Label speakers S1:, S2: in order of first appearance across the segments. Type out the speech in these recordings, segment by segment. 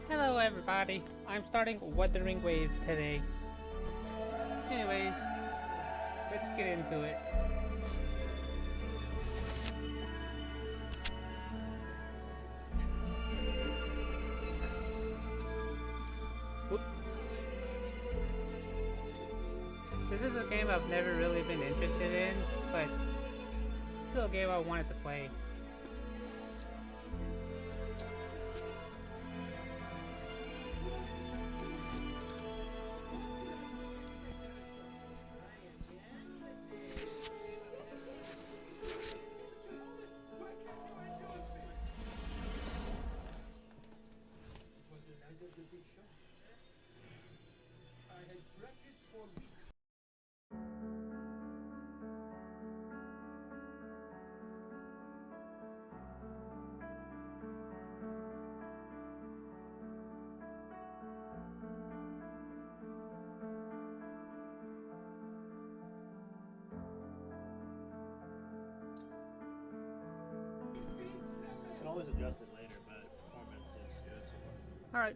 S1: Hello everybody, I'm starting Wuthering Waves today. Anyways, let's get into it. Oop. This is a game I've never really been interested in, but still a game I wanted to play.
S2: Can always adjust it later, but performance seems good so far.
S1: Alright.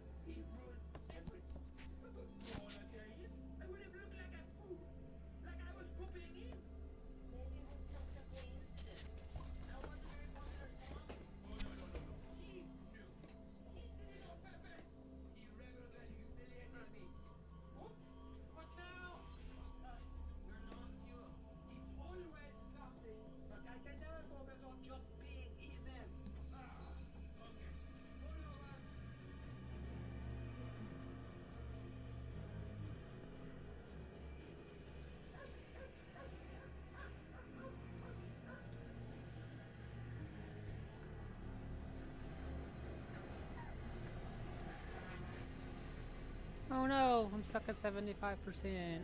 S1: Oh no, I'm stuck at 75%.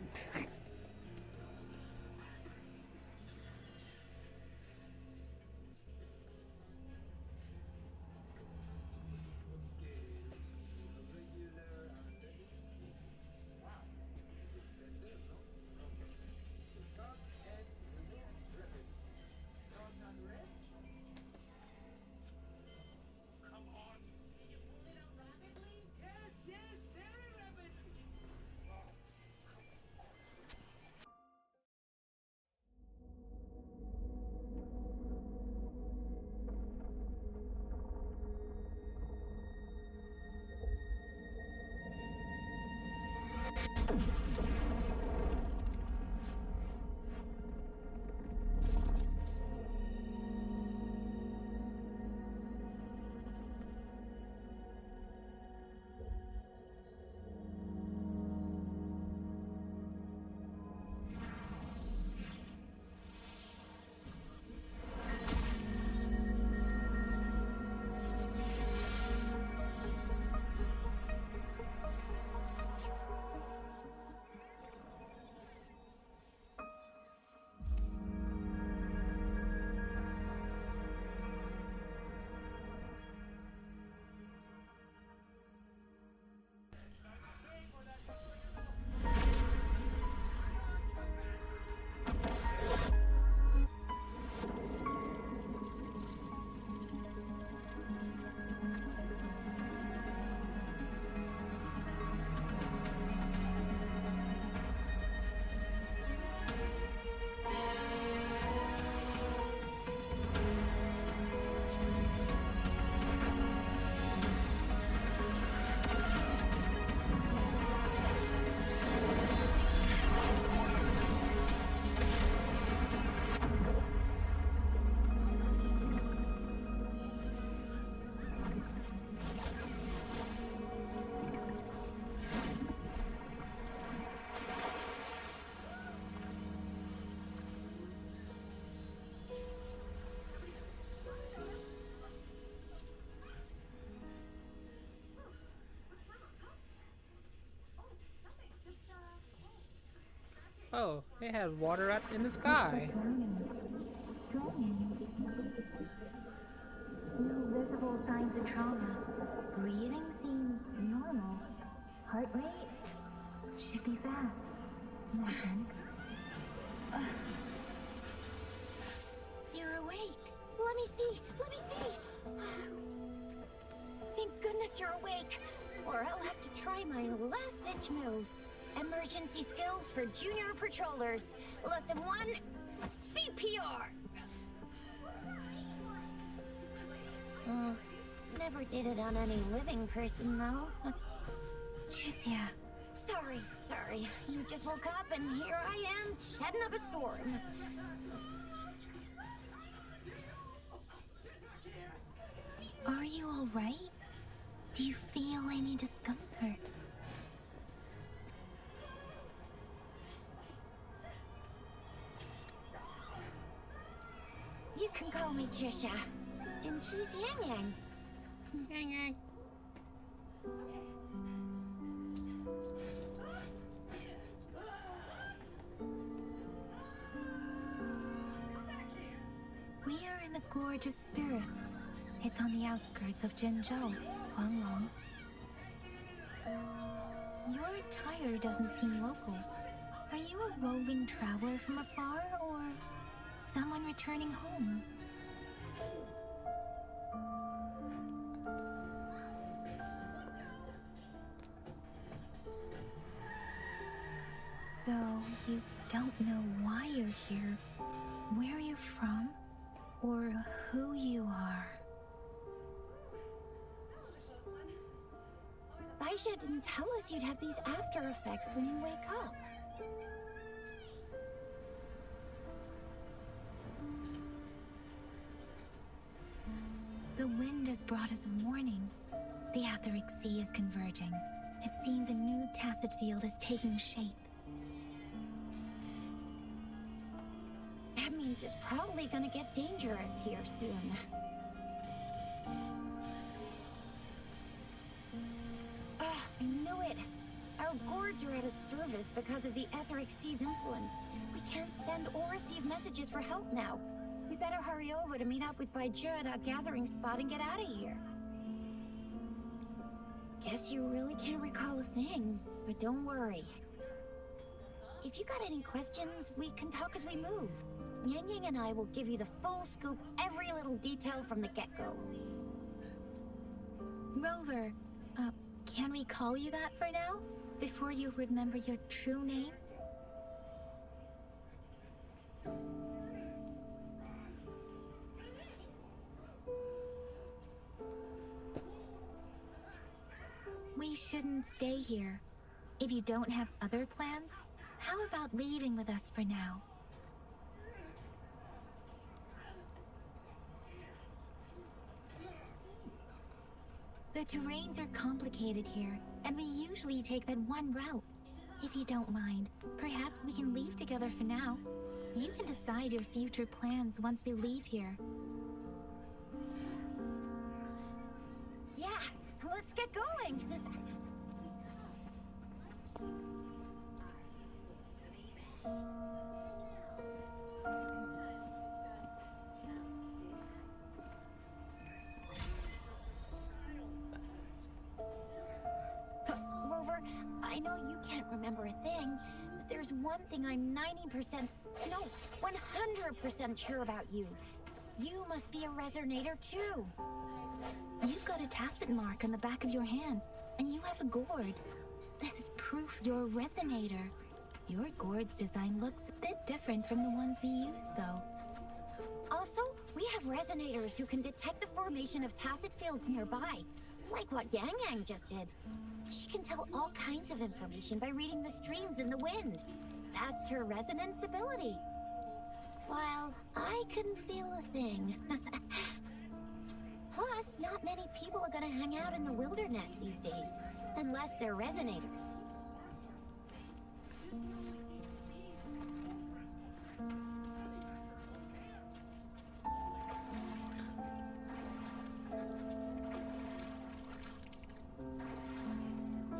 S1: Oh, it has water up in the sky.
S3: No visible signs of trauma. Breathing seems normal. Heart rate should be fast, I think.
S4: You're awake. Let me see. Let me
S3: or I'll have to try my last-ditch move. Emergency skills for junior patrollers. Lesson 1, CPR. Never did it on any living person, though. Juicia. Sorry. You just woke up and here I am, chatting up a storm. Are you all right? Do you feel any discomfort? You can call me Trisha. And she's Yang Yang.
S1: Yang Yang.
S3: We are in the Gorge of Spirits. It's on the outskirts of Jinzhou, Huanglong. Your attire doesn't seem local. Are you a roving traveler from afar, or someone returning home? So, you don't know why you're here, where you're from, or who you are. Baisha didn't tell us you'd have these after effects when you wake up. The wind has brought us a warning. The Wurthering Sea is converging. It seems a new tacit field is taking shape. That means it's probably gonna get dangerous here soon. I knew it! Our gourds are out of service because of the Wurthering Sea's influence. We can't send or receive messages for help now. We better hurry over to meet up with Baiju at our gathering spot and get out of here. Guess you really can't recall a thing, but don't worry. If you got any questions, we can talk as we move. Yang Yang and I will give you the full scoop, every little detail from the get-go. Rover, can we call you that for now? Before you remember your true name? We shouldn't stay here. If you don't have other plans, how about leaving with us for now? The terrains are complicated here, and we usually take that one route. If you don't mind, perhaps we can leave together for now. You can decide your future plans once we leave here. Yeah, let's get going! Rover, I know you can't remember a thing, but there's one thing I'm 90%, no, 100% sure about you. You must be a resonator too. You've got a tacit mark on the back of your hand, and you have a gourd. This is proof you're a resonator. Your gourd's design looks a bit different from the ones we use, though. Also, we have resonators who can detect the formation of tacit fields nearby, like what Yang Yang just did. She can tell all kinds of information by reading the streams in the wind. That's her resonance ability. While I couldn't feel a thing. Plus, not many people are gonna hang out in the wilderness these days, unless they're resonators.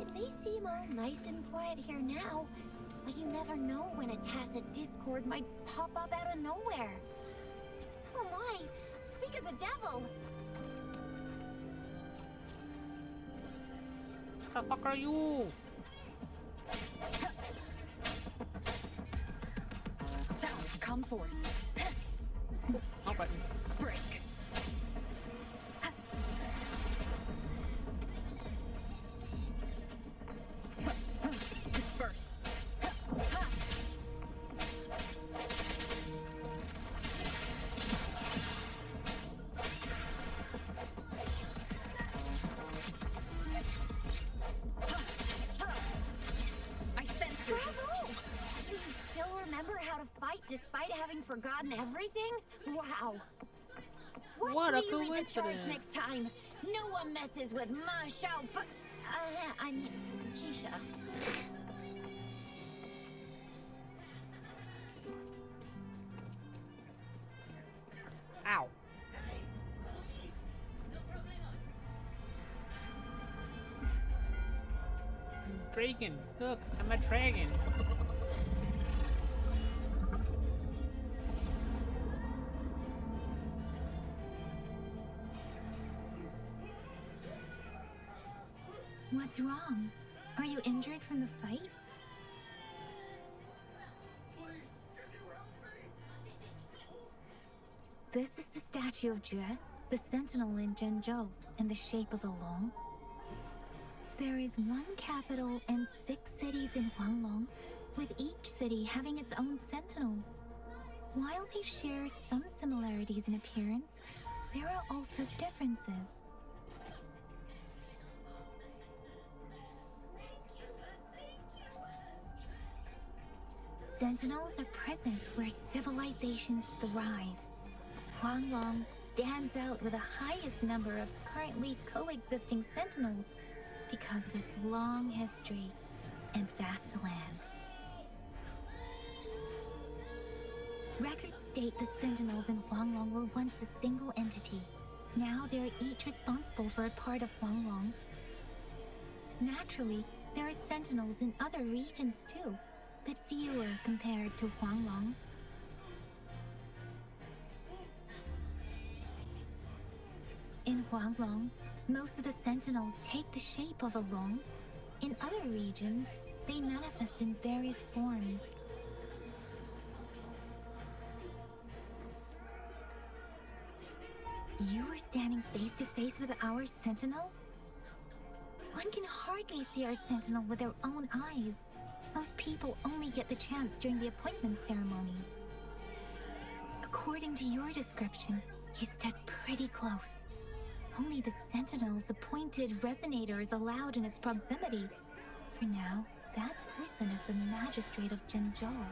S3: It may seem all nice and quiet here now, but you never know when a tacit discord might pop up out of nowhere. Oh my, speak of the devil!
S1: The fuck are you?
S4: Sounds, come forth.
S1: No button.
S4: Break.
S3: despite having forgotten everything? Wow.
S1: What
S3: Watch
S1: a
S3: me lead the charge
S1: coincidence.
S3: next time. No one messes with my show. I mean, Keisha.
S1: Ow. Dragon. Look, I'm a dragon.
S3: What's wrong? Are you injured from the fight? This is the statue of Jue, the sentinel in Zhenzhou, in the shape of a long. There is one capital and 6 cities in Huanglong, with each city having its own sentinel. While they share some similarities in appearance, there are also differences. Sentinels are present where civilizations thrive. Huanglong stands out with the highest number of currently coexisting sentinels because of its long history and vast land. Records state the sentinels in Huanglong were once a single entity. Now they are each responsible for a part of Huanglong. Naturally, there are sentinels in other regions too, but fewer compared to Huanglong. In Huanglong, most of the sentinels take the shape of a long. In other regions, they manifest in various forms. You were standing face to face with our sentinel? One can hardly see our sentinel with their own eyes. Most people only get the chance during the appointment ceremonies. According to your description, you stood pretty close. Only the sentinel's appointed resonator is allowed in its proximity. For now, that person is the magistrate of Zhenzhou.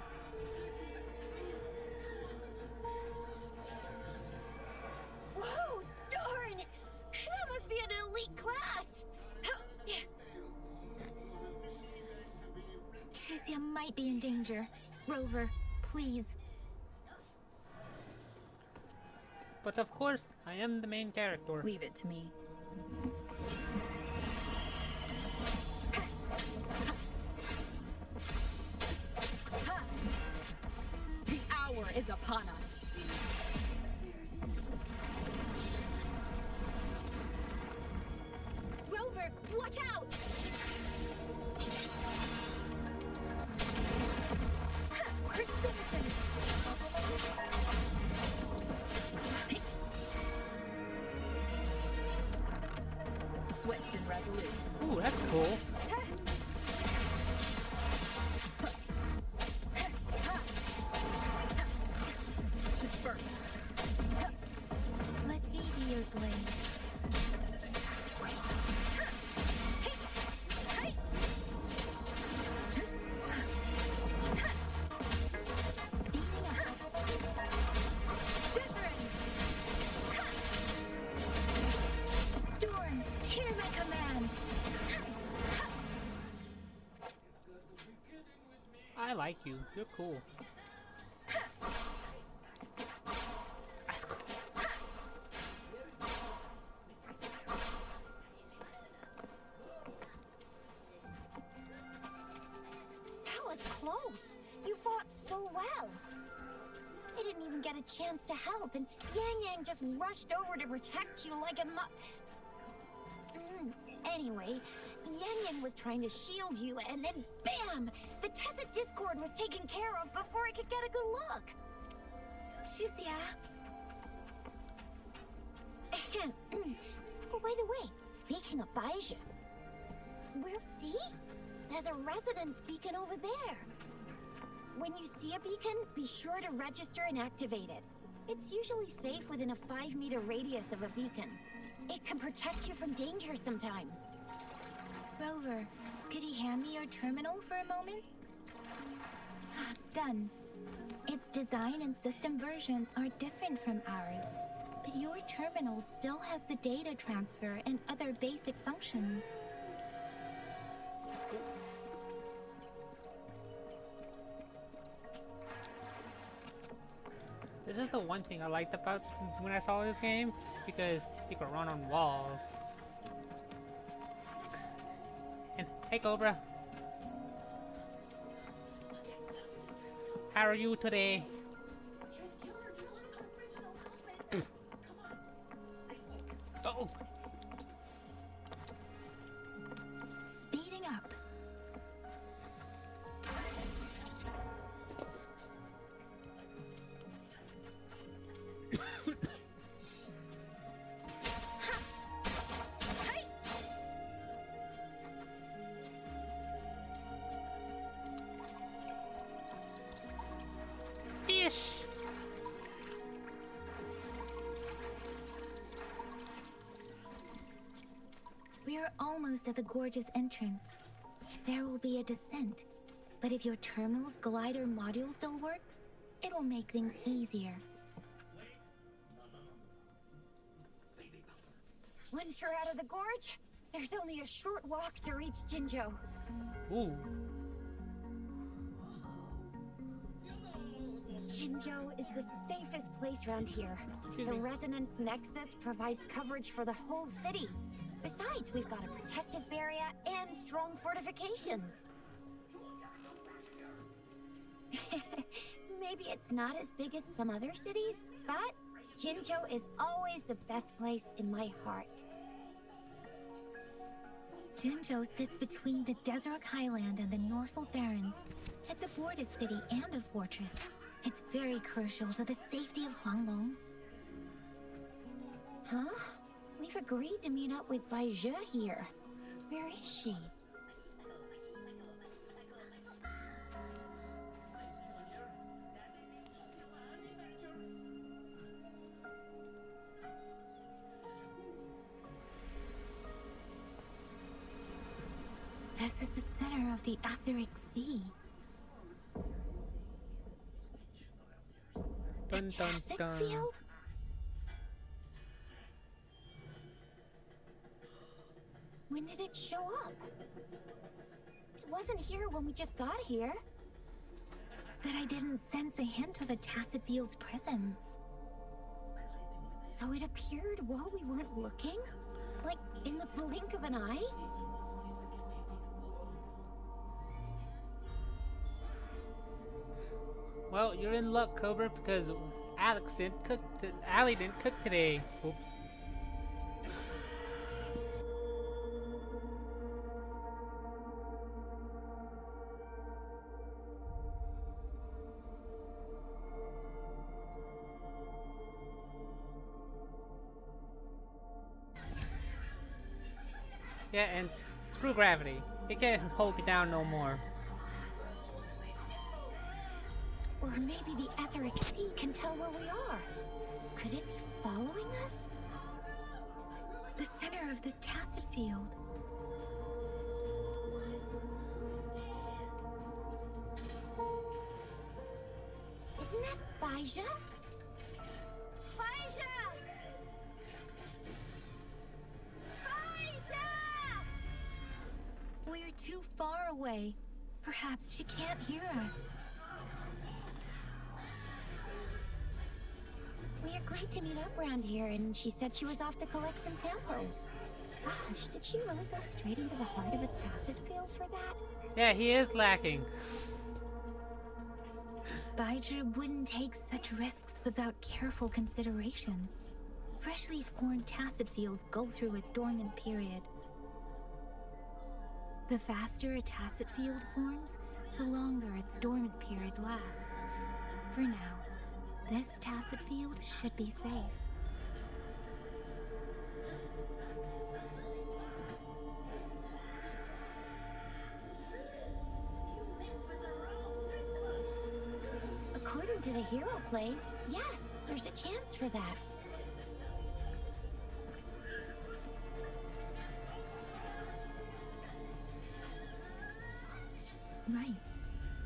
S3: Whoa, darn! That must be an elite class! Chuzia might be in danger. Rover, please.
S1: But of course, I am the main character.
S4: Leave it to me. The hour is upon us.
S3: Rover, watch out!
S4: Swift and resolute.
S1: Ooh, that's cool.
S4: Disperse.
S3: Let me be your blade. Speeding up. Storm, hear my command.
S1: I like you. You're cool. That's cool.
S3: That was close. You fought so well. I didn't even get a chance to help, and Yang Yang just rushed over to protect you like a Anyway, Yang Yang was trying to shield you, and then BAM! The Tacit Discord was taken care of before I could get a good look. Chuzia. Oh, by the way, speaking of Baizhi, we'll see? There's a resonance beacon over there. When you see a beacon, be sure to register and activate it. It's usually safe within a 5-meter radius of a beacon. It can protect you from danger sometimes. Rover, could you hand me your terminal for a moment? Done. Its design and system version are different from ours, but your terminal still has the data transfer and other basic functions.
S1: This is the one thing I liked about when I saw this game, because you could run on walls. And hey Cobra, how are you today? Oh!
S3: Speeding up.
S1: Fish!
S3: We are almost at the gorge's entrance. There will be a descent, but if your terminal's glider module still works, it will make things easier. Once you're out of the gorge, there's only a short walk to reach Jinzhou.
S1: Ooh.
S3: Jinzhou is the safest place around here.
S1: Excuse
S3: The
S1: me.
S3: Resonance Nexus provides coverage for the whole city. Besides, we've got a protective barrier and strong fortifications. Maybe it's not as big as some other cities, but Jinzhou is always the best place in my heart. Jinzhou sits between the Desert Highland and the Norfolk Barrens. It's a border city and a fortress. It's very crucial to the safety of Huanglong. Huh? We've agreed to meet up with Bai Zhe here. Where is she? This is the center of the Etheric Sea.
S1: Dun
S3: A
S1: dun
S3: tacit
S1: dun.
S3: field? When did it show up? It wasn't here when we just got here. But I didn't sense a hint of a tacit field's presence. So it appeared while we weren't looking? Like in the blink of an eye?
S1: Well, you're in luck, Cobra, because Alex didn't cook. Allie didn't cook today. Oops. Yeah, and screw gravity. It can't hold me down no more.
S3: Or maybe the Etheric Sea can tell where we are. Could it be following us? The center of the tacit field. Isn't that Bai Zhe? Bai Zhe! Bai Zhe! We're too far away. Perhaps she can't hear us. We agreed to meet up around here, and she said she was off to collect some samples. Gosh, did she really go straight into the heart of a tacit field for that?
S1: Yeah, he is lacking.
S3: Bai Zhe wouldn't take such risks without careful consideration. Freshly formed tacit fields go through a dormant period. The faster a tacit field forms, the longer its dormant period lasts. For now, this tacit field should be safe. According to the hero plays, yes, there's a chance for that. Right.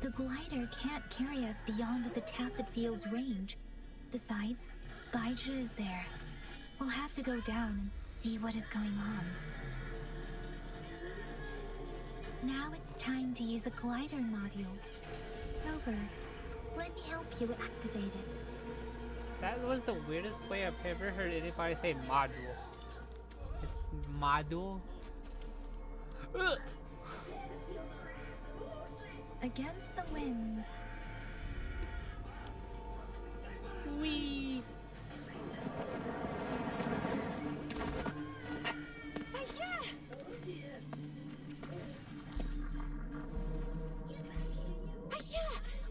S3: The glider can't carry us beyond the Tacit Field's range. Besides, Baija is there. We'll have to go down and see what is going on. Now it's time to use the glider module. Rover, let me help you activate it.
S1: That was the weirdest way I've ever heard anybody say module. It's module. Ugh.
S3: Against the wind.
S1: Wee.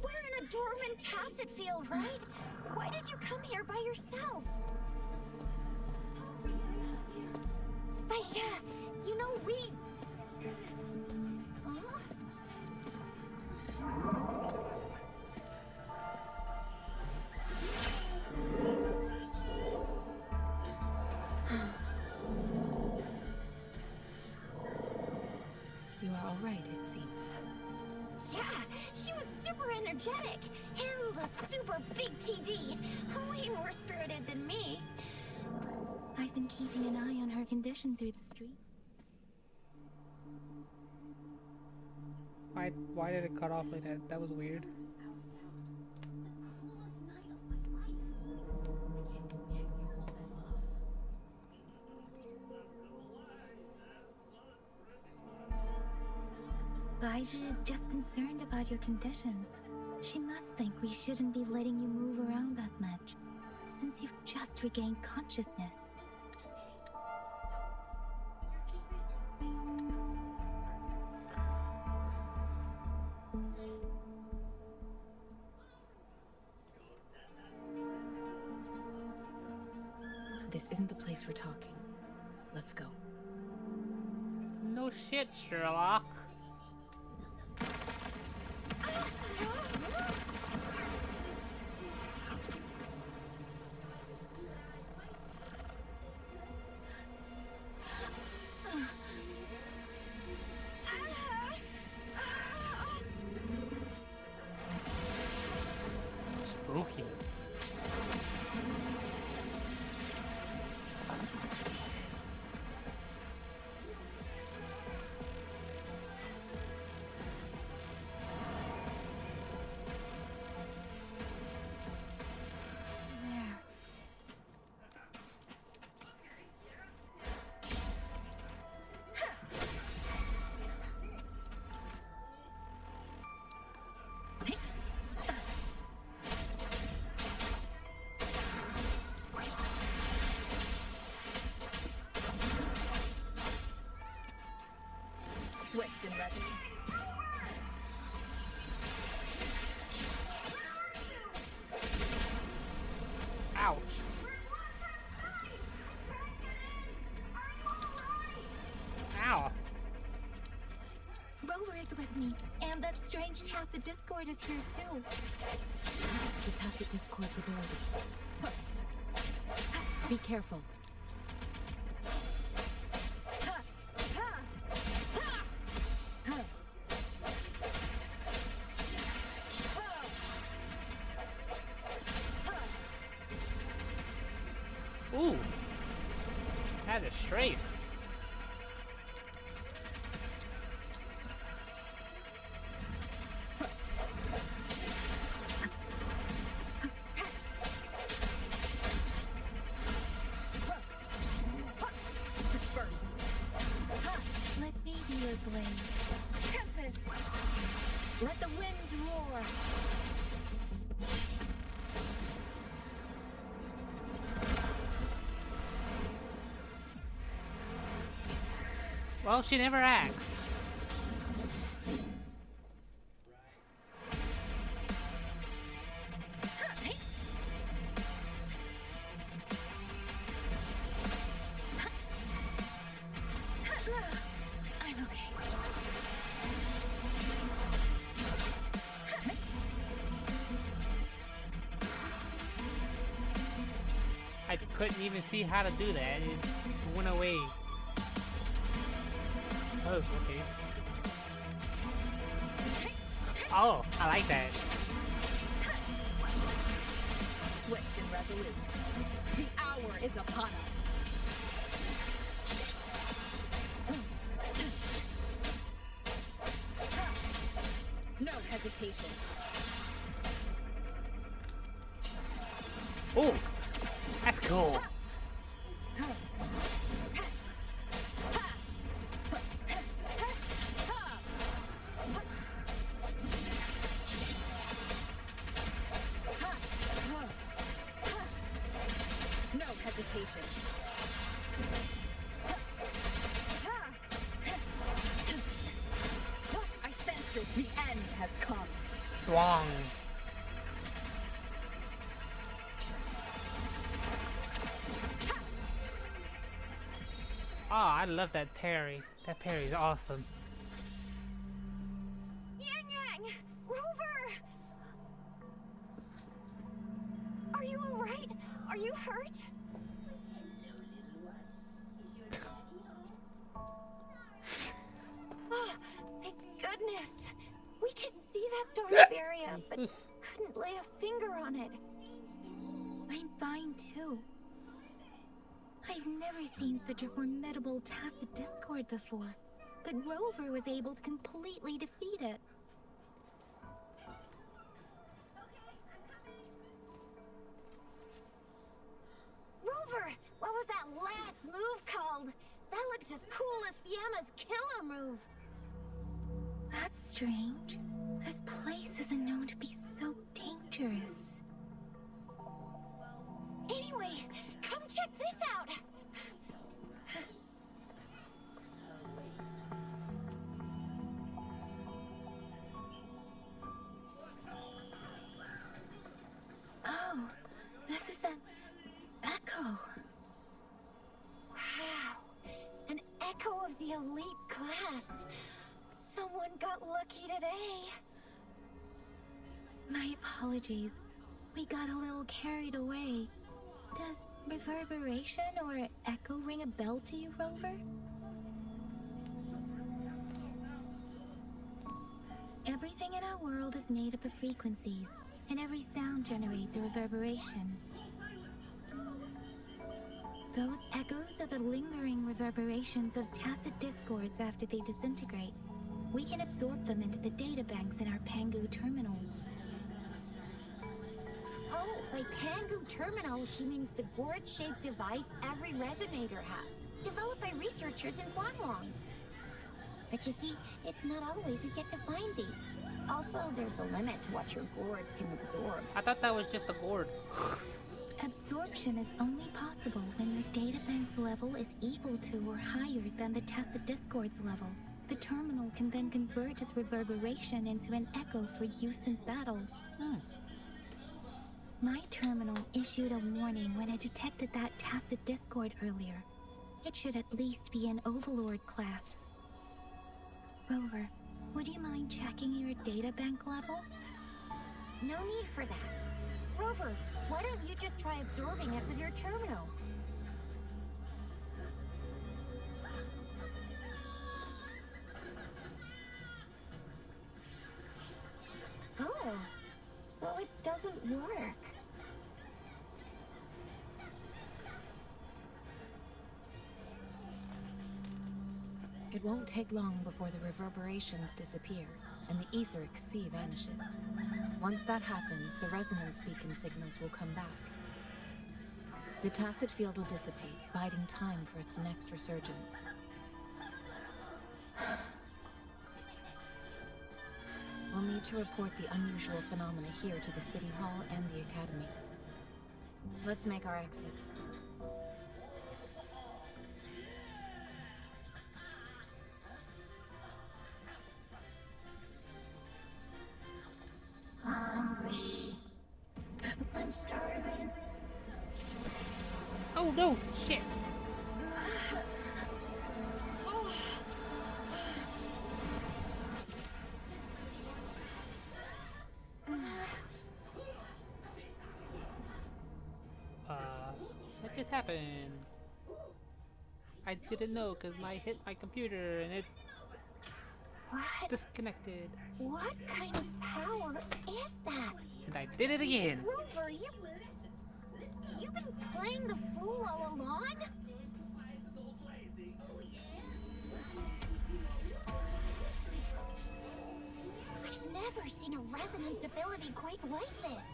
S3: We're in a dormant Tacit Field, right? Why did you come here by yourself? Baija, you know we... Huh?
S4: You are all right, it seems.
S3: Yeah, she was super energetic. Handled a super big TD. Way more spirited than me. I've been keeping an eye on her condition through the street.
S1: Why did it cut off like that? That was weird.
S3: Baija is just concerned about your condition. She must think we shouldn't be letting you move around that much, since you've just regained consciousness.
S4: This isn't the place for talking. Let's go.
S1: No shit, Sherlock. Spooky.
S4: Swift and ready.
S1: Ouch. Ow.
S3: Rover is with me, and that strange Tacit Discord is here too.
S4: That's the Tacit Discord's ability. Be careful.
S1: Ooh. That is straight.
S4: Disperse.
S3: Let me be your blade. Tempest! Let the winds roar!
S1: Well, she never asked.
S3: I'm okay.
S1: I couldn't even see how to do that. It went away. Oh, okay. Oh, I like that.
S4: Swift and resolute. The hour is upon us. No hesitation.
S1: Oh, that's cool.
S4: No hesitation. I sense it. The end has come.
S1: Strong. Oh, I love that parry. That parry is awesome.
S3: Yang Yang! Rover! Are you alright? Are you hurt? Oh, thank goodness. We could see that dark area, but couldn't lay a finger on it.
S5: I'm fine too. I've never seen such a formidable tacit discord before, but Rover was able to completely defeat it.
S3: Rover, what was that last move called? That looked as cool as Fiamma's killer move.
S5: That's strange. This place isn't known to be so dangerous.
S3: Anyway, come check this out.
S5: Oh, this is an echo.
S3: Wow, an echo of the elite class. Someone got lucky today.
S5: My apologies. We got a little carried away. Does reverberation or echo ring a bell to you, Rover? Everything in our world is made up of frequencies, and every sound generates a reverberation. Those echoes are the lingering reverberations of tacit discords after they disintegrate. We can absorb them into the databanks in our Pangu terminals.
S3: Oh, by Pangu Terminal, she means the gourd-shaped device every resonator has, developed by researchers in Guanlong. But you see, it's not always we get to find these. Also, there's a limit to what your gourd can absorb.
S1: I thought that was just a gourd.
S5: Absorption is only possible when your databank's level is equal to or higher than the tacit discord's level. The terminal can then convert its reverberation into an echo for use in battle. My terminal issued a warning when it detected that tacit discord earlier. It should at least be an Overlord class. Rover, would you mind checking your databank level?
S3: No need for that. Rover, why don't you just try absorbing it with your terminal? Oh, so it doesn't work.
S4: It won't take long before the reverberations disappear, and the etheric sea vanishes. Once that happens, the resonance beacon signals will come back. The tacit field will dissipate, biding time for its next resurgence. We'll need to report the unusual phenomena here to the City Hall and the Academy. Let's make our exit.
S3: Hungry. I'm starving.
S1: Oh no, shit. What just happened? I didn't know because I hit my computer and it...
S3: What?
S1: Disconnected.
S3: What kind of power is that?
S1: And I did it again.
S3: Rover, you've been playing the fool all along? I've never seen a resonance ability quite like this.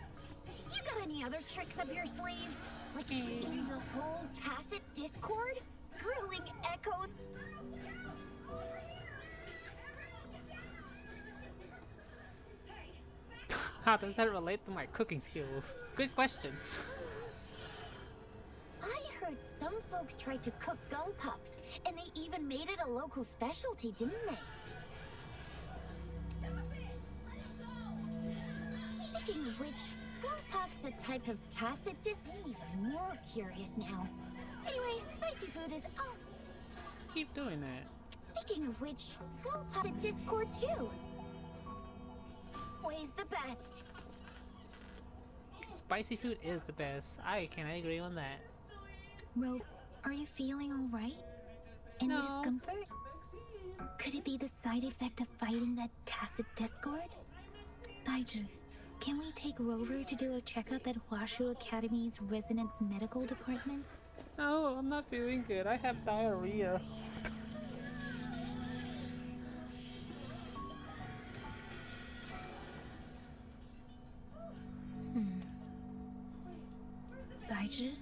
S3: You got any other tricks up your sleeve? Like eating a whole tacit discord? Grilling echo?
S1: How does that relate to my cooking skills? Good question.
S3: I heard some folks tried to cook gull puffs, and they even made it a local specialty, didn't they? Speaking of which, gull puff's a type of tacit disc. I'm even more curious now. Anyway, spicy food is... Oh,
S1: Keep doing that.
S3: speaking of which, gull puff's a discord too. Always the best.
S1: Spicy food is the best. Can I agree on that?
S5: Ro, are you feeling all right? Any
S1: No.
S5: discomfort? Could it be the side effect of fighting that tacit discord? Daiju, can we take Rover to do a checkup at Hwashu Academy's Resonance Medical Department?
S1: No, I'm not feeling good. I have diarrhea.
S5: Daiju?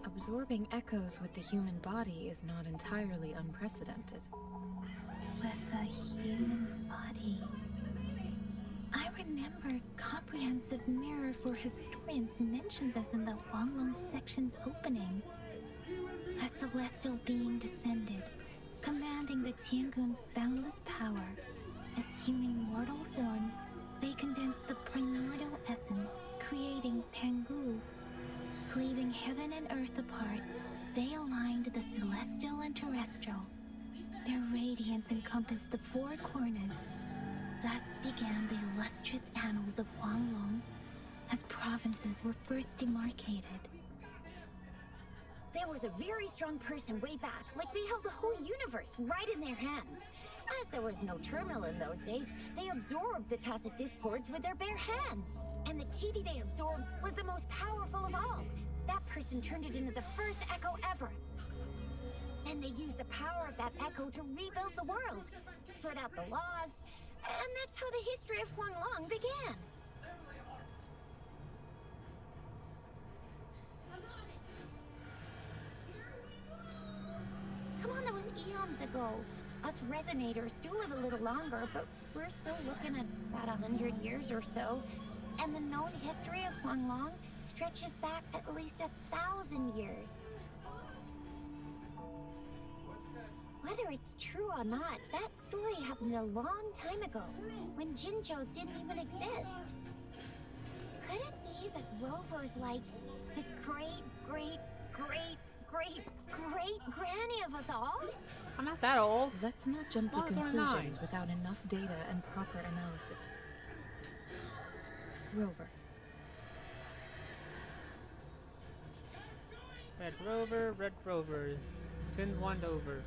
S4: Absorbing echoes with the human body is not entirely unprecedented.
S5: With a human body. I remember Comprehensive Mirror for Historians mentioned this in the Huanglong section's opening. A celestial being descended, commanding the Tiangun's boundless power. Assuming mortal form, they condensed the primordial essence, creating Pangu. Cleaving heaven and earth apart, they aligned the celestial and terrestrial. Their radiance encompassed the four corners. Thus began the illustrious annals of Huanglong, as provinces were first demarcated.
S3: There was a very strong person way back, like they held the whole universe right in their hands. As there was no terminal in those days, they absorbed the tacit discords with their bare hands. And the TD they absorbed was the most powerful of all. That person turned it into the first echo ever. Then they used the power of that echo to rebuild the world, sort out the laws, and that's how the history of Huanglong began. Come on, that was eons ago. Us resonators do live a little longer, but we're still looking at about 100 years or so. And the known history of Huanglong stretches back at least 1,000 years. Whether it's true or not, that story happened a long time ago, when Jinzhou didn't even exist. Could it be that Rover's like the great-great-great-great-great-granny of us all?
S1: I'm not that old.
S4: Let's not jump to
S1: Well, they're
S4: conclusions
S1: 9.
S4: without enough data and proper analysis. Rover,
S1: Red Rover. Send one over.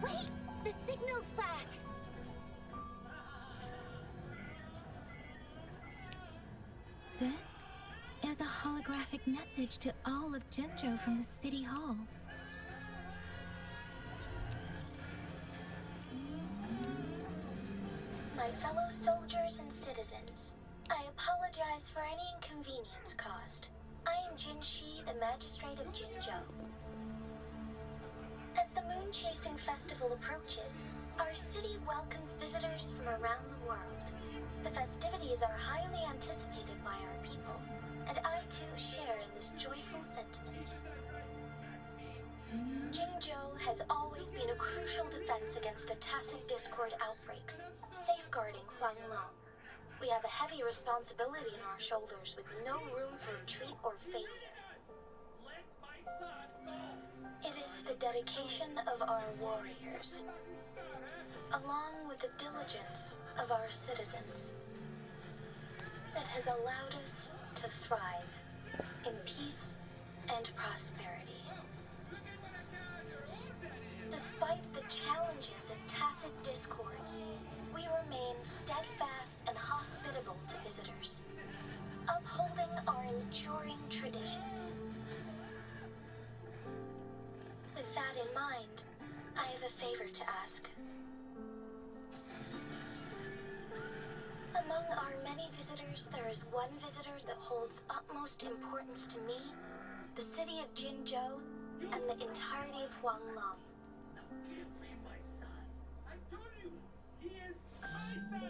S3: Wait! The signal's back!
S5: This is a holographic message to all of Jinzhou from the City Hall.
S6: My fellow soldiers and citizens, I apologize for any inconvenience caused. I am Jin Shi, the Magistrate of Jinzhou. As the Moon Chasing Festival approaches, our city welcomes visitors from around the world. The festivities are highly anticipated by our people, and I too share in this joyful sentiment. Jinzhou has always been a crucial defense against the tacit discord outbreaks, safeguarding Huanglong. We have a heavy responsibility on our shoulders with no room for retreat or failure. It is the dedication of our warriors. along with the diligence of our citizens, that has allowed us to thrive in peace and prosperity. Despite the challenges of tacit discords, we remain steadfast and hospitable to visitors, upholding our enduring traditions. With that in mind, I have a favor to ask. Among our many visitors, there is one visitor that holds utmost importance to me, the city of Jinzhou, and the entirety of Huanglong.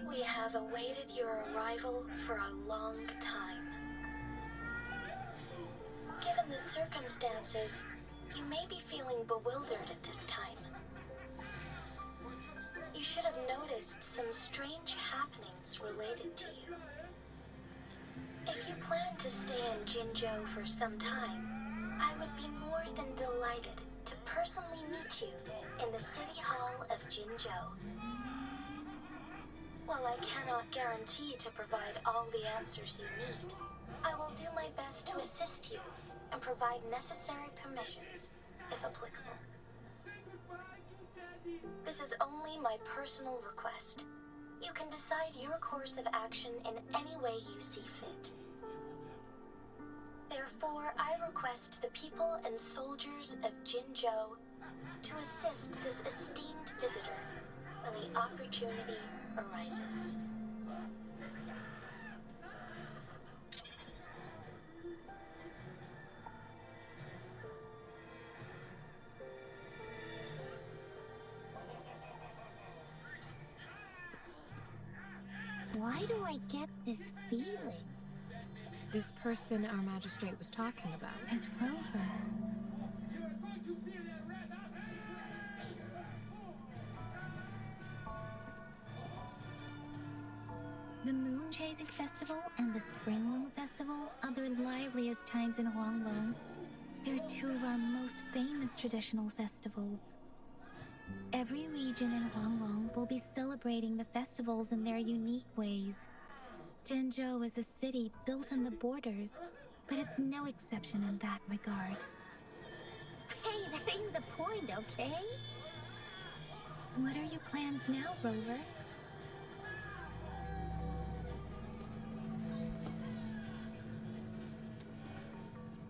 S6: We have awaited your arrival for a long time. Given the circumstances, you may be feeling bewildered at this time. You should have noticed some strange happenings related to you. If you plan to stay in Jinzhou for some time, I would be more than delighted to personally meet you in the City Hall of Jinzhou. While I cannot guarantee to provide all the answers you need, I will do my best to assist you and provide necessary permissions, if applicable. This is only my personal request. You can decide your course of action in any way you see fit. Therefore, I request the people and soldiers of Jinzhou to assist this esteemed visitor when the opportunity arises.
S3: Why do I get this feeling?
S4: This person our magistrate was talking about.
S5: As Rover. The Moon Chasing Festival and the Springlong Festival are the liveliest times in Huanglong. They're two of our most famous traditional festivals. Every region in Huanglong will be celebrating the festivals in their unique ways. Jinzhou is a city built on the borders, but it's no exception in that regard.
S3: Hey, that ain't the point, okay?
S5: What are your plans now, Rover?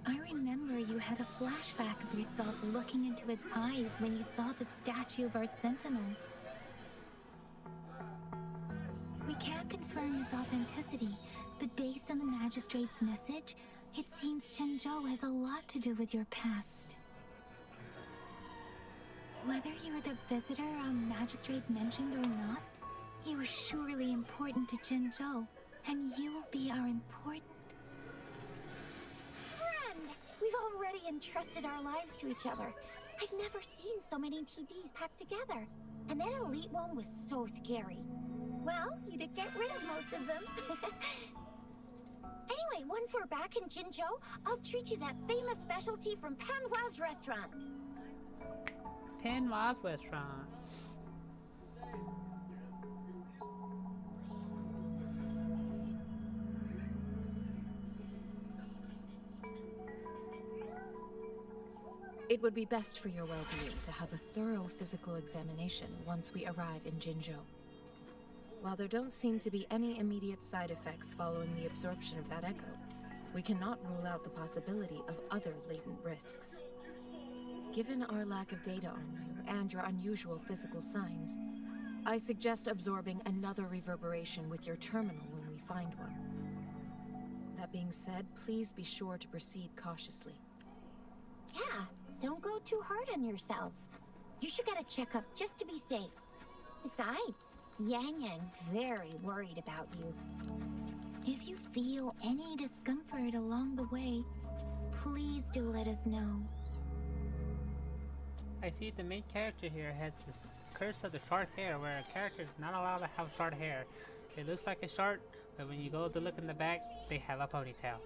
S5: I remember you had a flashback of yourself looking into its eyes when you saw the statue of our sentinel. We can't confirm its authenticity, but based on the magistrate's message, it seems Jinzhou has a lot to do with your past. Whether you were the visitor our magistrate mentioned or not, you are surely important to Jinzhou, and you will be our important...
S3: Friend! We've already entrusted our lives to each other. I've never seen so many TDs packed together. And that elite one was so scary. Well, you did get rid of most of them. Anyway, once we're back in Jinzhou, I'll treat you that famous specialty from Panhua's restaurant.
S1: Panhua's restaurant.
S4: It would be best for your well-being to have a thorough physical examination once we arrive in Jinzhou. While there don't seem to be any immediate side effects following the absorption of that echo, we cannot rule out the possibility of other latent risks. Given our lack of data on you and your unusual physical signs, I suggest absorbing another reverberation with your terminal when we find one. That being said, please be sure to proceed cautiously.
S3: Yeah, don't go too hard on yourself. You should get a checkup just to be safe. Besides, Yang Yang's very worried about you.
S5: If you feel any discomfort along the way, please do let us know.
S1: I see the main character here has this curse of the short hair, where a character is not allowed to have short hair. It looks like it's short, but when you go to look in the back, they have a ponytail.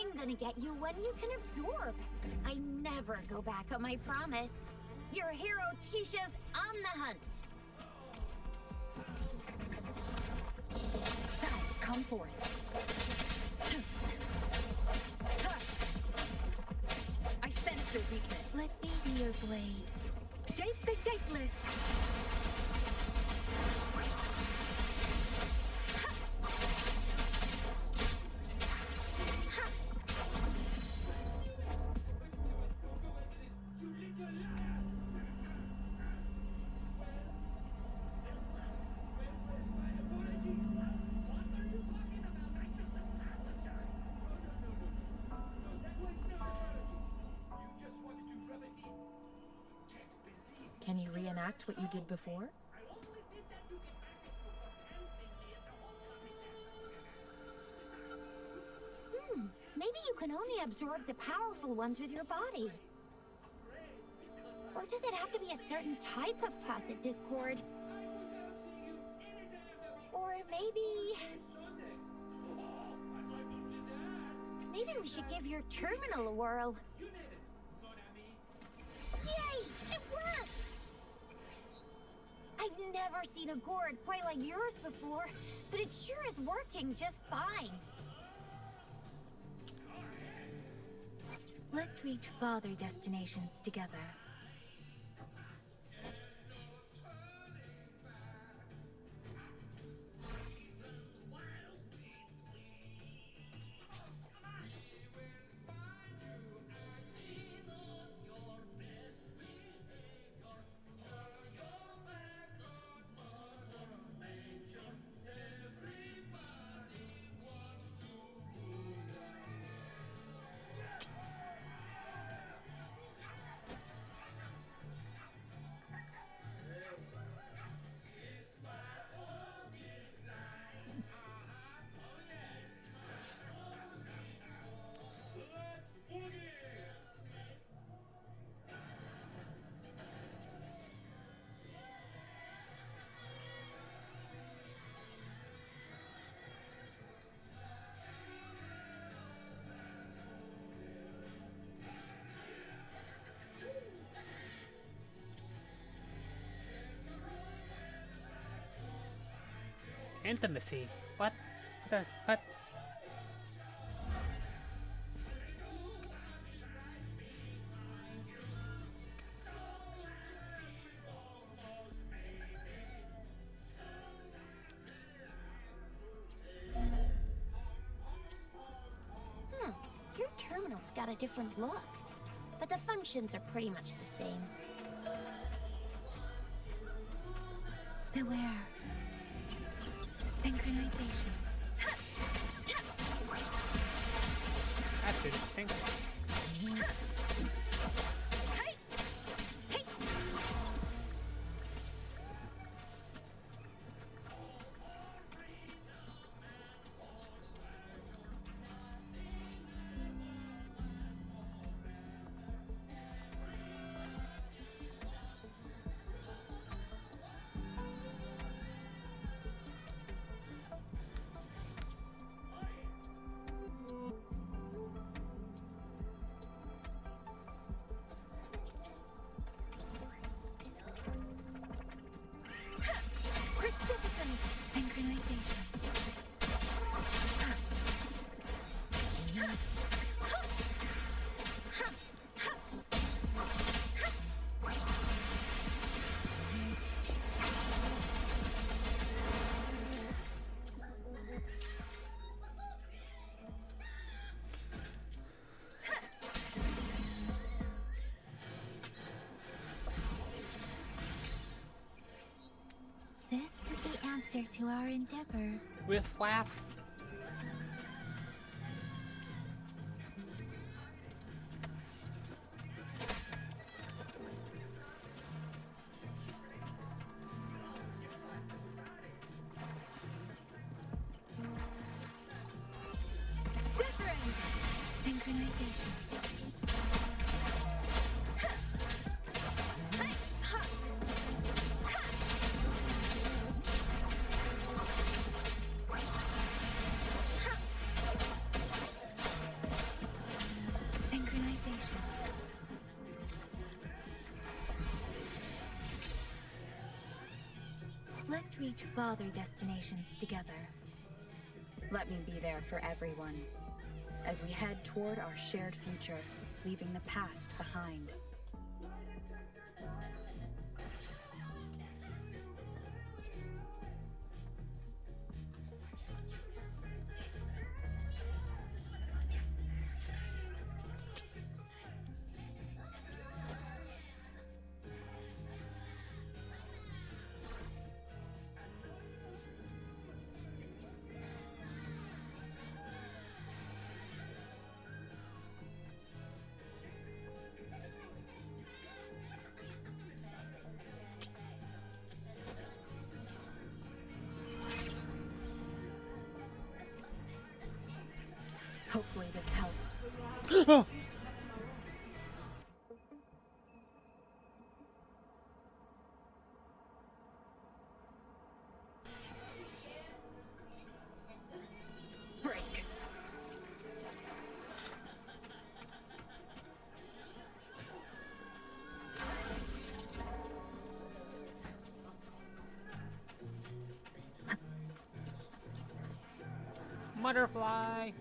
S3: I'm gonna get you when you can absorb. I never go back on my promise. Your hero Chisha's on the hunt. Sounds, come forth. I sense your weakness.
S5: Let me be your blade.
S3: Shape the shapeless.
S4: Can you reenact what you did before?
S3: Maybe you can only absorb the powerful ones with your body. Or does it have to be a certain type of tacit discord? Or maybe we should give your terminal a whirl. Yay! It worked! I've never seen a gourd quite like yours before, but it sure is working just fine.
S5: Let's reach farther destinations together.
S1: Intimacy? What? What?
S3: Your terminal's got a different look, but the functions are pretty much the same.
S5: Beware. Synchronization.
S1: That's good. Thank you.
S5: Synchronization. This is the answer to our endeavor.
S1: With laugh.
S5: Synchronization. Let's reach farther destinations together.
S4: Let me be there for everyone, as we head toward our shared future, leaving the past behind. Hopefully this helps. Break.
S1: Butterfly!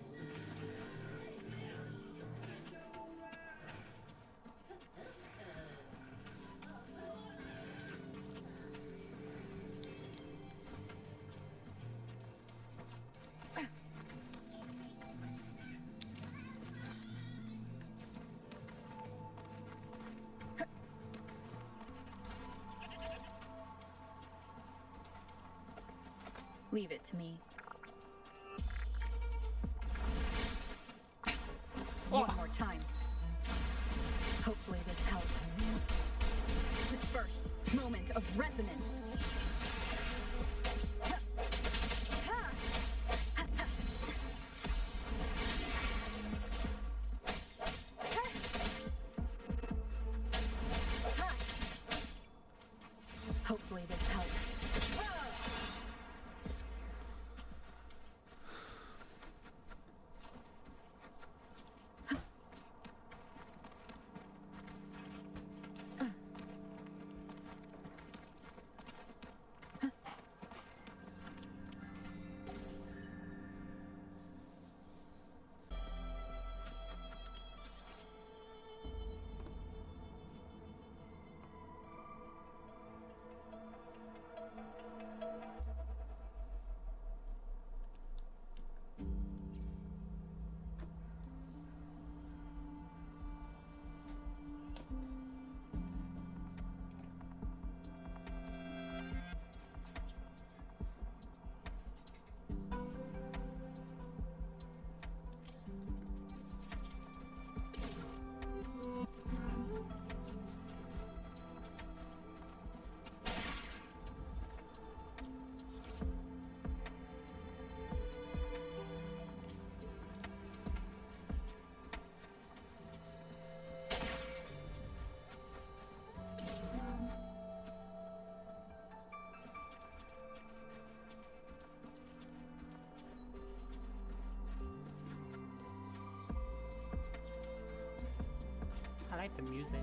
S4: Leave it to me. One more time. Hopefully this helps. Disperse. Moment of resonance. Hopefully this helps.
S1: I like the music.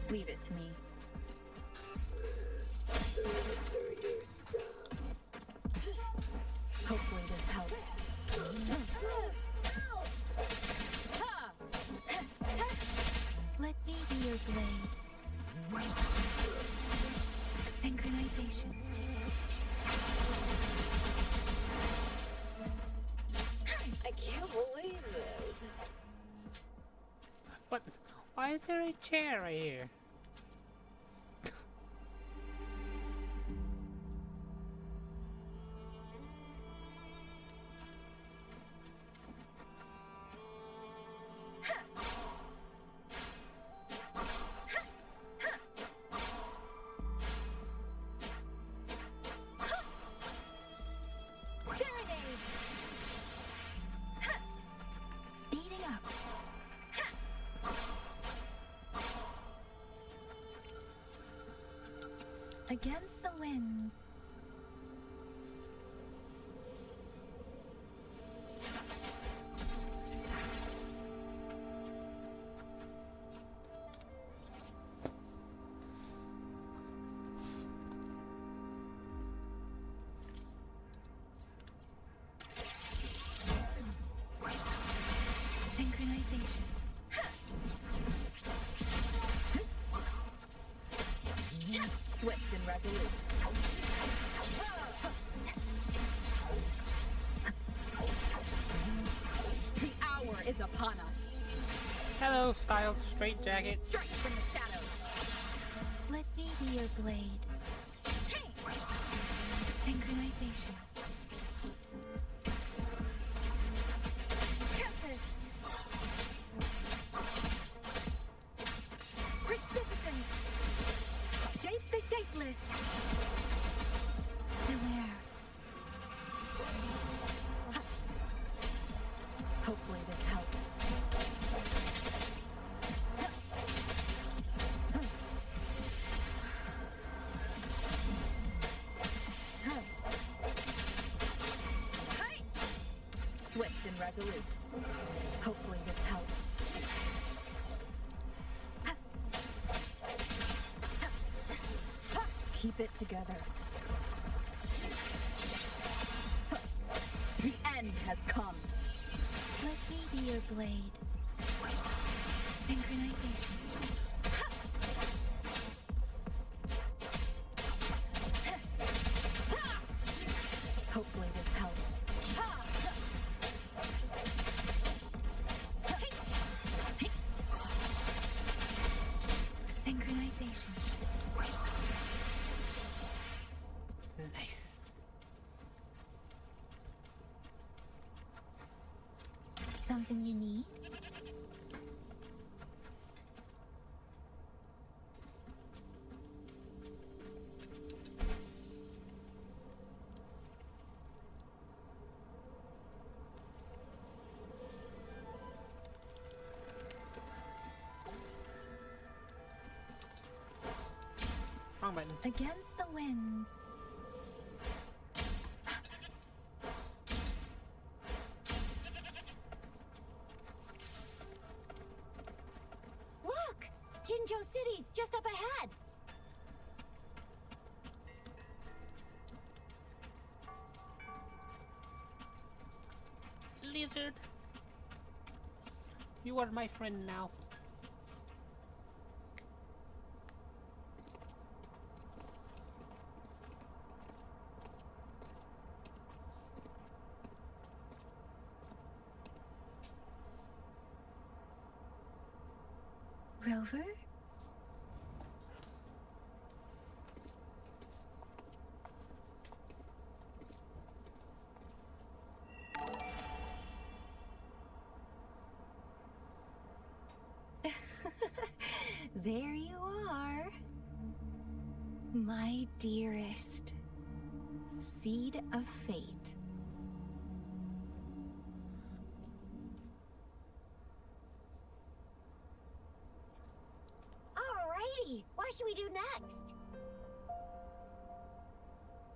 S4: Leave it to me. Hopefully this helps.
S5: Let me be your blade. Synchronization.
S7: I can't believe this.
S1: What? Why is there a chair right here?
S5: Speeding up. Against the winds.
S4: upon us.
S1: Hello, style straight jacket.
S4: Strike from the shadows.
S5: Let me be your blade. Synchronization. Tempest. Precipitant. Shape the shapeless. Beware.
S4: Hopefully this helps. Swift and resolute. Hopefully this helps. Keep it together. The end has come.
S5: Let me be your blade. Synchronization.
S4: Hopefully this helps.
S5: Synchronization.
S1: Nice.
S5: Something you need?
S1: Wrong button.
S5: Against the winds.
S3: Look! Jinzhou City's just up ahead.
S1: Lizard. You are my friend now.
S5: Rover? There you are. My dearest. Seed of fate.
S3: Alrighty, what should we do next?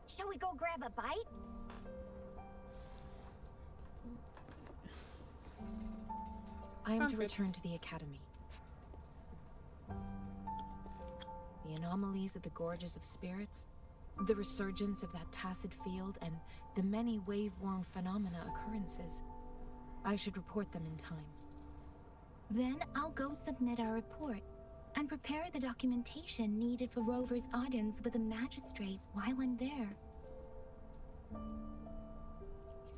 S3: Shall we go grab a bite?
S4: I am
S1: Sounds
S4: to
S1: good.
S4: return to the academy. The anomalies of the gorges of spirits, the resurgence of that tacit field, and the many wave-worn phenomena occurrences. I should report them in time.
S5: Then I'll go submit our report and prepare the documentation needed for Rover's audience with a magistrate while I'm there.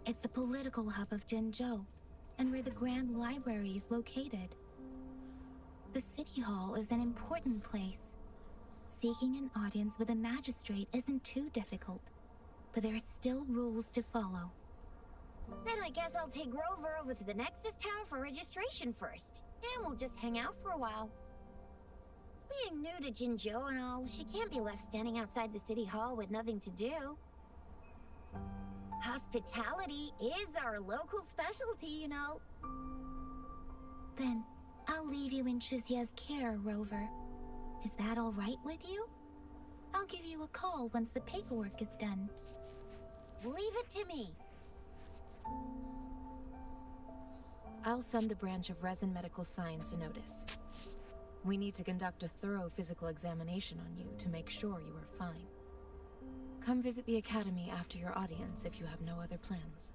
S5: It's the political hub of Jinzhou, and where the Grand Library is located. The City Hall is an important place. Seeking an audience with a magistrate isn't too difficult, but there are still rules to follow.
S3: Then I guess I'll take Rover over to the Nexus Tower for registration first, and we'll just hang out for a while. Being new to Jinzhou and all, she can't be left standing outside the City Hall with nothing to do. Hospitality is our local specialty, you know.
S5: Then I'll leave you in Shizia's care, Rover. Is that all right with you? I'll give you a call once the paperwork is done.
S3: Leave it to me.
S4: I'll send the branch of Resin Medical Science a notice. We need to conduct a thorough physical examination on you to make sure you are fine. Come visit the academy after your audience if you have no other plans.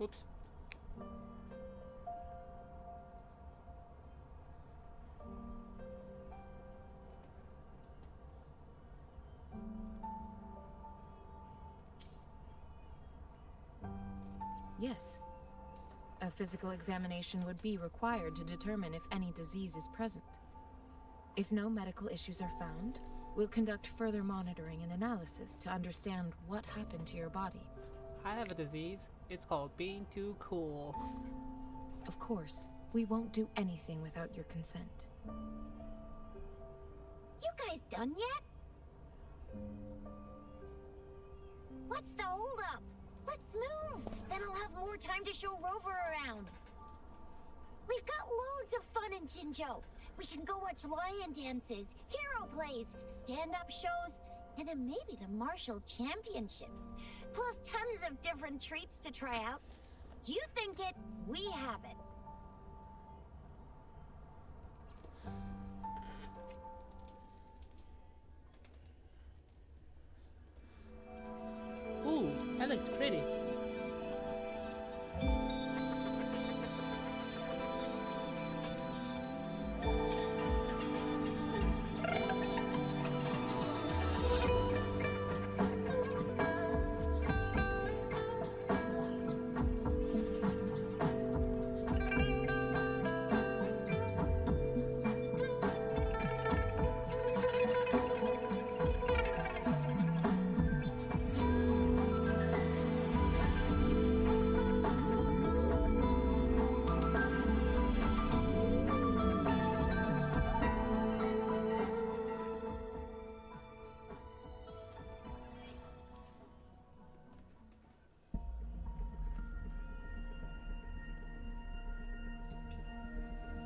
S1: Oops.
S4: Yes. A physical examination would be required to determine if any disease is present. If no medical issues are found, we'll conduct further monitoring and analysis to understand what happened to your body.
S1: I have a disease. It's called being too cool.
S4: Of course, we won't do anything without your consent.
S3: You guys done yet? What's the holdup? Let's move! Then I'll have more time to show Rover around. We've got loads of fun in Jinzhou. We can go watch lion dances, hero plays, stand-up shows, and then maybe the martial championships. Plus tons of different treats to try out. You think it, we have it.
S1: Ooh, that looks pretty.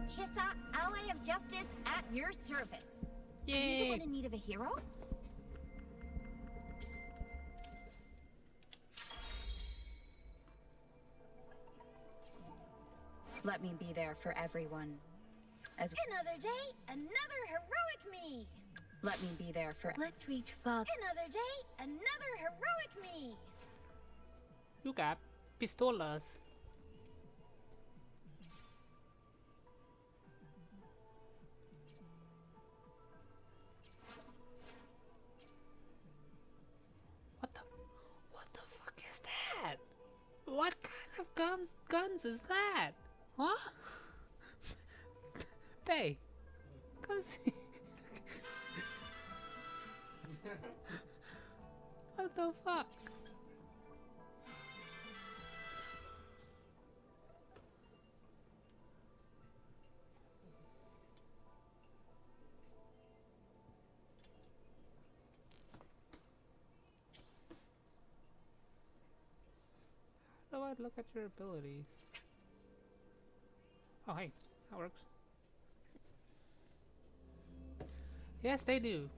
S3: Shisa, ally of justice at your service. Are you the
S1: Yay!
S3: one in need of a hero?
S4: Let me be there for everyone.
S3: Another day, another heroic me.
S4: Let me be there for.
S5: Let's reach Father.
S3: Another day, another heroic me.
S1: You got pistolas. What the fuck is that? What kind of guns is that? Huh? Hey, come see. What the fuck? How do I look at your abilities? Oh hey, that works. Yes, they do.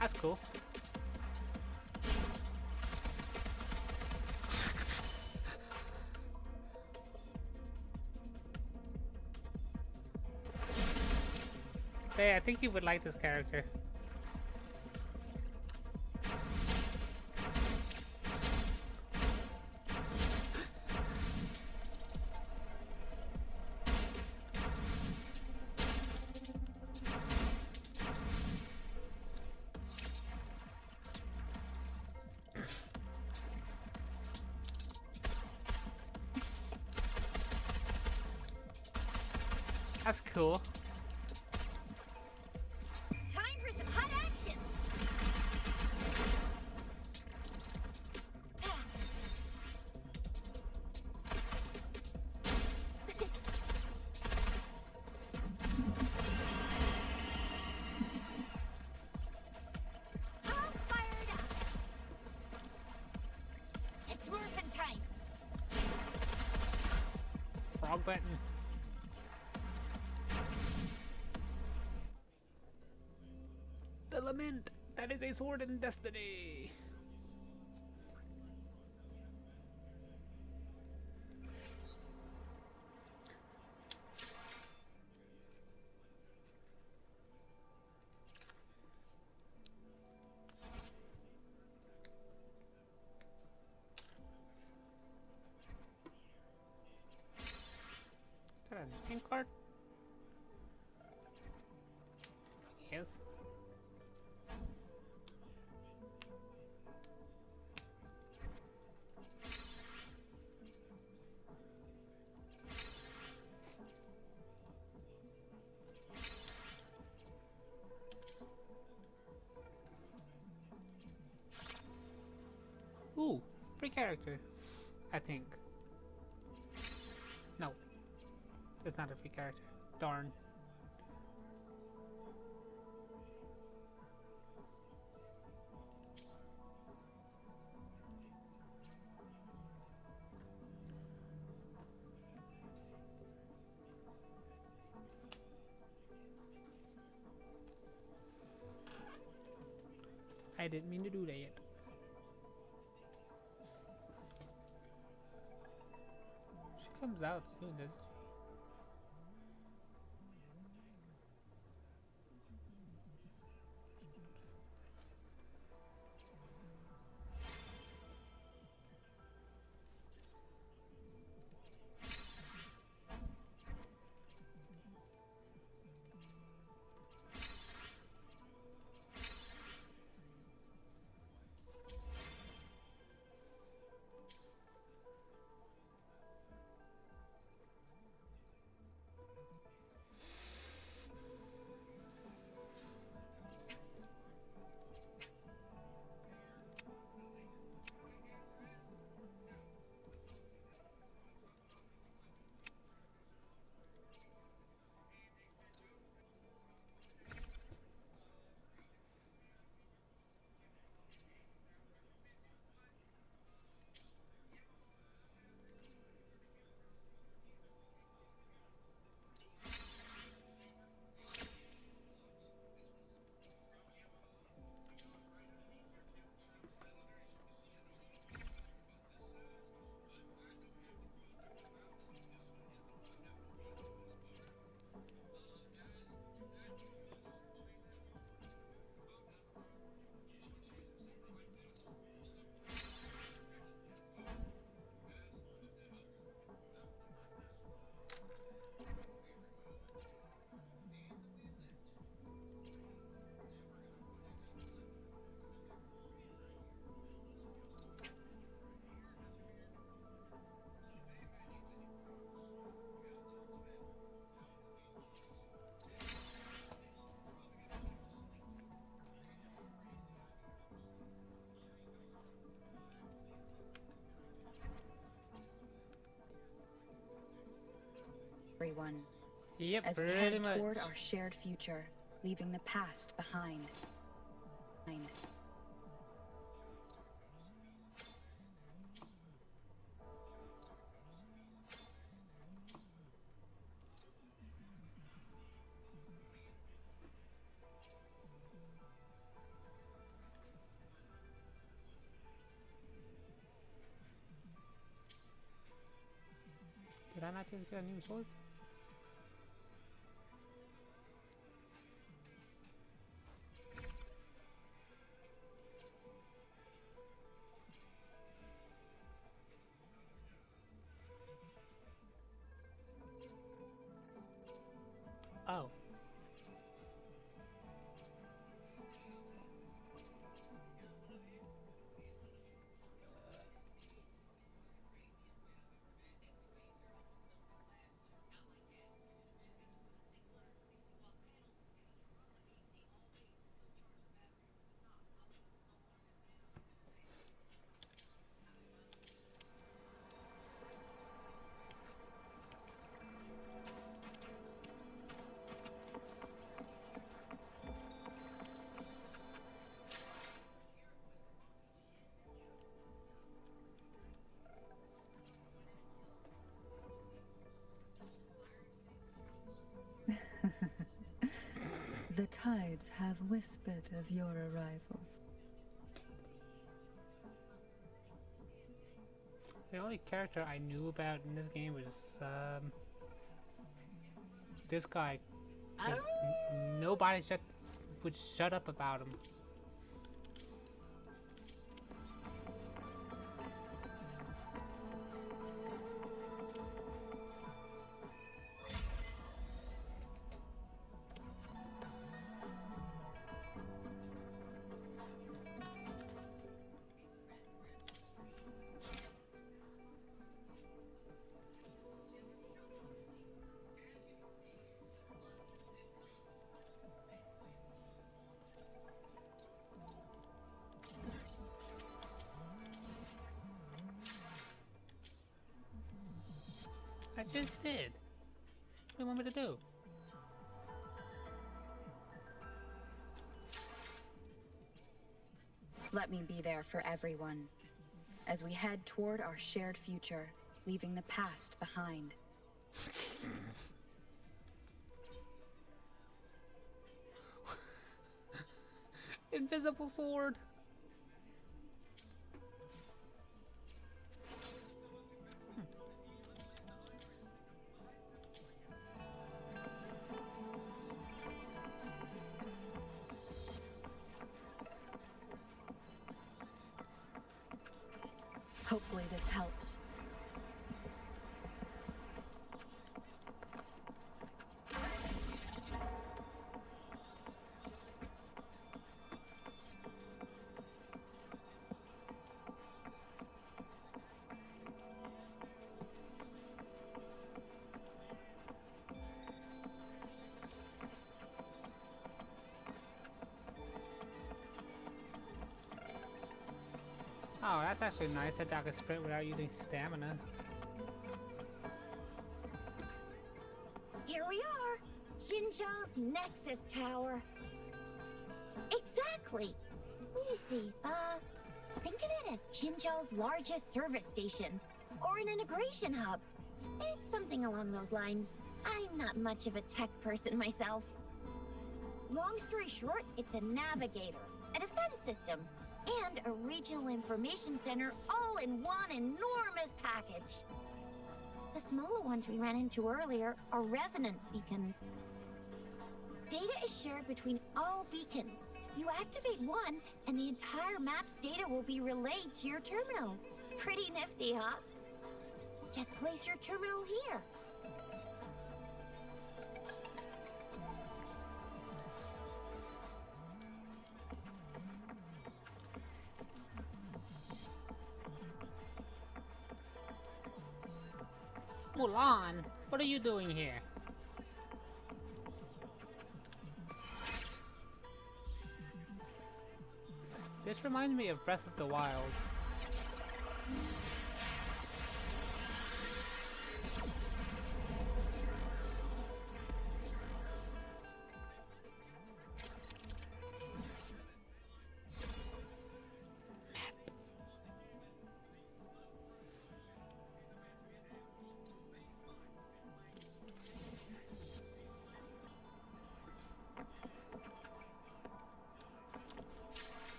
S1: That's cool. Hey, I think you would like this character. That's cool.
S3: Time for some hot action. All fired up. It's morphin' time.
S1: Frog button. The lament. That is a sword in destiny. free character, I think. No, it's not a free character. Darn. I didn't mean to do that. She comes out soon, doesn't she?
S4: Everyone,
S1: Yep,
S4: as we
S1: pretty
S4: head
S1: much.
S4: toward our shared future, leaving the past behind.
S1: Did I not just get a new sword? Oh.
S8: The tides have whispered of your arrival.
S1: The only character I knew about in this game was this guy. 'Cause nobody would shut up about him. just did. What do you want me to do?
S4: Let me be there for everyone, as we head toward our shared future, leaving the past behind.
S1: Invisible sword.
S4: Hopefully this helps.
S1: Oh, that's actually nice that I can sprint without using stamina.
S3: Here we are, Jinzhou's Nexus Tower. Exactly. Let me see. Think of it as Jinzhou's largest service station, or an integration hub. It's something along those lines. I'm not much of a tech person myself. Long story short, it's a navigator, a defense system, and a regional information center all in one enormous package. The smaller ones we ran into earlier are resonance beacons. Data is shared between all beacons. You activate one, and the entire map's data will be relayed to your terminal. Pretty nifty, huh? Just place your terminal here.
S1: Mulan, what are you doing here? This reminds me of Breath of the Wild.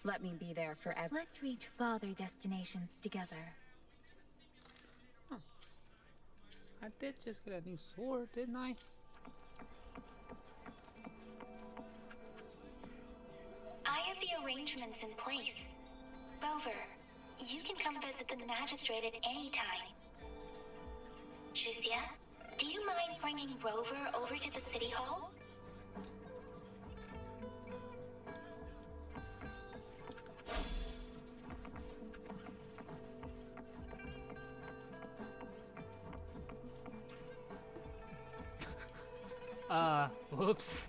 S4: Let me be there forever.
S5: Let's reach farther destinations together.
S1: Huh. I did just get a new sword, didn't I?
S6: I have the arrangements in place. Rover, you can come visit the magistrate at any time. Shuzia, do you mind bringing Rover over to the city hall?
S1: Whoops.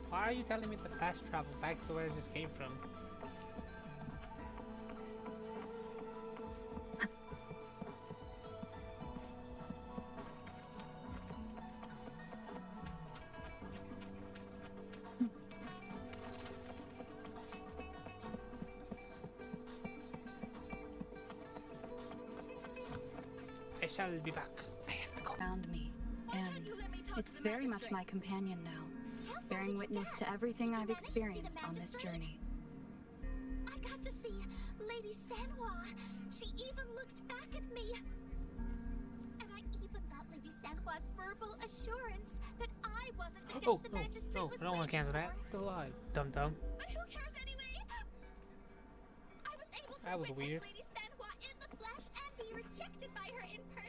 S1: Why are you telling me to fast travel back to where I just came from? I shall be back. I have to go.
S4: Around me, and it's very much my companion now, bearing witness to everything I've experienced on this journey.
S3: I got to see Lady Sanhua. She even looked back at me. And I even got Lady Sanhua's verbal assurance that I wasn't the guest the magistrate was
S1: I don't want to cancel that.
S3: for.
S1: Still alive. Dum dum.
S3: But who cares anyway? I was able to
S1: That was
S3: witness
S1: weird.
S3: Lady Sanhua in the flesh and be rejected by her in person.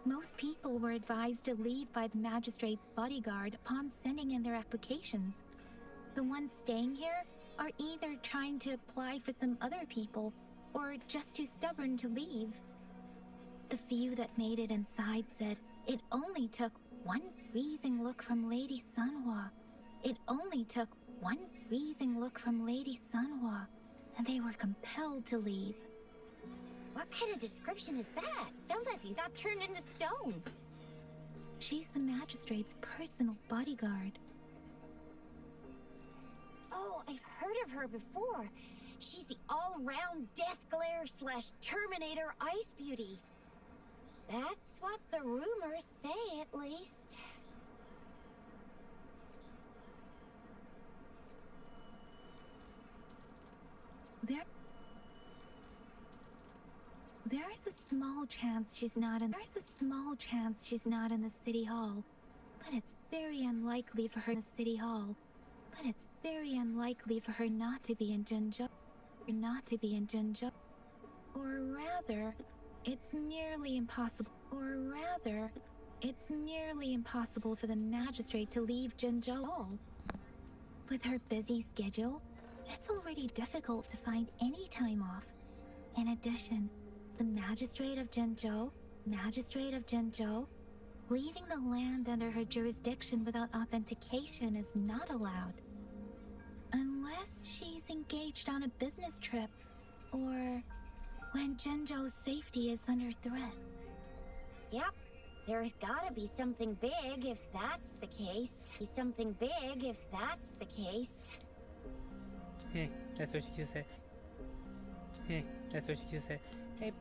S5: Most people were advised to leave by the magistrate's bodyguard upon sending in their applications. The ones staying here are either trying to apply for some other people or just too stubborn to leave. The few that made it inside said it only took one freezing look from Lady Sanhua. It only took one freezing look from Lady Sanhua, and they were compelled to leave.
S3: What kind of description is that? Sounds like you got turned into stone.
S5: She's the magistrate's personal bodyguard.
S3: Oh, I've heard of her before. She's the all-round Death Glare / Terminator Ice Beauty. That's what the rumors say, at least.
S5: There's a small chance she's not in the city hall, but it's very unlikely for her in the city hall. But it's very unlikely for her not to be in Jinzhou. Or rather, it's nearly impossible for the magistrate to leave Jinzhou at all. With her busy schedule, it's already difficult to find any time off. In addition, the magistrate of Jinzhou, leaving the land under her jurisdiction without authentication is not allowed. Unless she's engaged on a business trip, or when Jinzhou's safety is under threat.
S3: Yep. There's gotta be something big if that's the case.
S1: Heh, that's what she said. Heh, that's what she said. Hey,